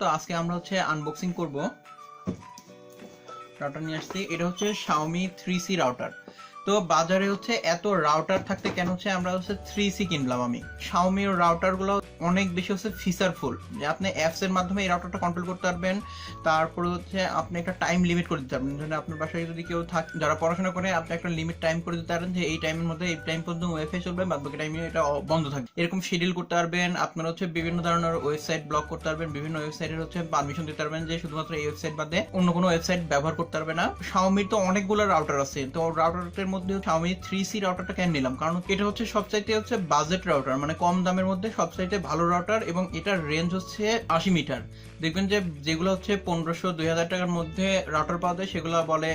তো আজকে আমরা হচ্ছে আনবক্সিং করব রাউটার নিয়ে আসছি। এটা হচ্ছে Xiaomi 3C রাউটার। তো বাজারে হচ্ছে এত রাউটার থাকতে কেন হচ্ছে আমরা হচ্ছে 3C কিনলাম। আমি Xiaomi এর রাউটারগুলো অনেক বেশি হচ্ছে ফিচারফুল, যে আপনি অ্যাপস এর মাধ্যমে এই রাউটারটা কন্ট্রোল করতে পারবেন। তারপরে হচ্ছে আপনি একটা টাইম লিমিট করে দিতে পারবেন, যেন আপনার বাসায় যদি কেউ থাকে যারা পড়াশোনা করে, আপনি একটা লিমিট টাইম করে দিতে পারেন যে এই টাইমের মধ্যে এই টাইম পর্যন্ত ওয়াইফাই চলবে, বাদ বাকি টাইমে এটা বন্ধ থাকবে। এরকম শিডিউল করতে পারবেন। আপনার হচ্ছে বিভিন্ন ধরনের ওয়েবসাইট ব্লক করতে পারবেন, বিভিন্ন ওয়েবসাইটের হচ্ছে পারমিশন দিতে পারবেন যে শুধুমাত্র এই ওয়েবসাইট বাদে অন্য কোনো ওয়েবসাইট ব্যবহার করতে পারবে না। Xiaomi তো অনেকগুলো রাউটার আছে, তো রাউটারের মধ্যে Xiaomi 3C রাউটারটা কেন নিলাম, কারণ এটা হচ্ছে সবচাইতে হচ্ছে বাজেট রাউটার, মানে কম দামের মধ্যে সবচাইতে ভালো রাউটার, এবং এটার রেঞ্জ হচ্ছে 80 মিটার। দেখবেন যে যেগুলো হচ্ছে 1500-2000 টাকার মধ্যে রাউটার পাওয়া যায়, সেগুলো বলে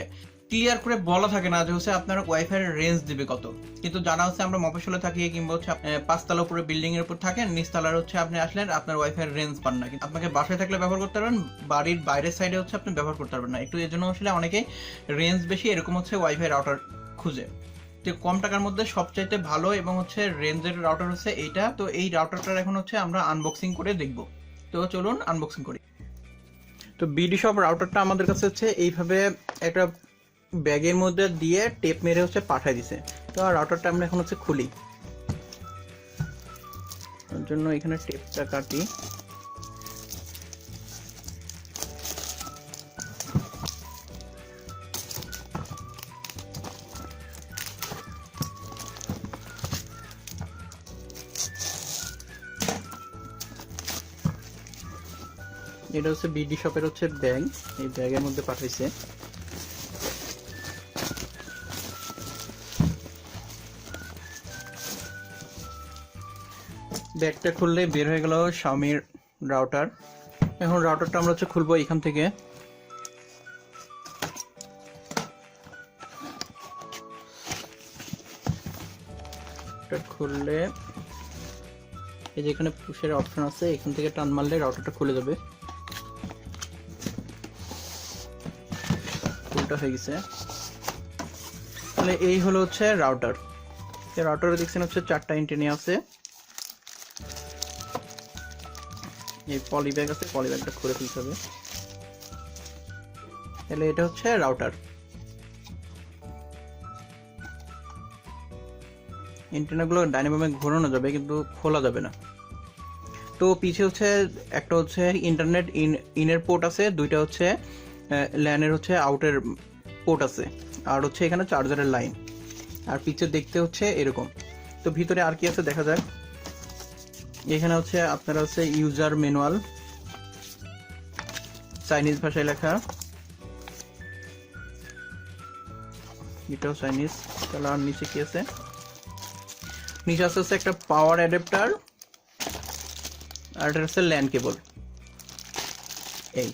ক্লিয়ার করে বলা থাকে না যে হচ্ছে আপনার ওয়াইফাই এর রেঞ্জ দিবে কত। কিন্তু জানা হচ্ছে আমরা মফস্বলে থাকি কিংবা হচ্ছে 5 তলা উপরে বিল্ডিং এর উপর থাকেন, নিচতলার হচ্ছে আপনি আসলেন আপনার ওয়াইফাই এর রেঞ্জ পান না, কিন্তু আপনাকে বাসায় থাকলে ব্যবহার করতে পারবেন, বাড়ির বাইরের সাইডে হচ্ছে আপনি ব্যবহার করতে পারবেন না। একটু এর জন্য আসলে অনেকেই রেঞ্জ বেশি এরকম হচ্ছে ওয়াইফাই রাউটার খুঁজে। তো কম টাকার মধ্যে সবচাইতে ভালো এবং হচ্ছে রেঞ্জের রাউটার হচ্ছে এইটা। তো এই রাউটারটার এখন হচ্ছে আমরা আনবক্সিং করে দেখব। তো চলুন আনবক্সিং করি। তো বিডি শপ রাউটারটা আমাদের কাছে হচ্ছে এইভাবে একটা ব্যাগের মধ্যে দিয়ে টেপ মেরে হচ্ছে পাঠিয়ে দিছে। তো রাউটারটা আমরা এখন হচ্ছে খুলি, তার জন্য এখানে টেপটা কাটি। এটা হচ্ছে বিডি শপের হচ্ছে ব্যাগ, এই ব্যাগের মধ্যে পাঠাইছে। ব্যাগটা খুললে বের হয়ে গেল Xiaomi রাউটার। এখন রাউটারটা আমরা হচ্ছে খুলবো এখান থেকে। খুললে এই যে এখানে পুশের অপশন আছে, এখান থেকে টান মারলে রাউটারটা খুলে যাবে। খুলটা হয়ে গেছে। তাহলে এই হলো হচ্ছে রাউটার। এই রাউটারে দেখছেন হচ্ছে 4টা এন্টেনা আছে। এই পলি ব্যাগ আছে, পলি ব্যাগটা খুলে ফেলতে হবে। তাহলে এটা হচ্ছে রাউটার। এন্টেনাগুলো ডাইনামোমে ঘোরানো যাবে কিন্তু খোলা যাবে না। তো পিছে হচ্ছে একটা হচ্ছে ইন্টারনেট ইনের পোর্ট আছে, দুইটা হচ্ছে ল্যানের হচ্ছে আউটের পোর্ট আছে, আর হচ্ছে এখানে চার্জারের লাইন। আর পিছে দেখতে হচ্ছে এরকম। তো ভিতরে আর কি আছে দেখা যাক। এখানে হচ্ছে আপনারা হচ্ছে ইউজার ম্যানুয়াল, চাইনিজ ভাষায় লেখা, এটাও চাইনিজ। তাহলে আর নিচে কি আছে, নিচে আছে হচ্ছে একটা পাওয়ার অ্যাডাপ্টার, আর এটা হচ্ছে ল্যান কেবল। এই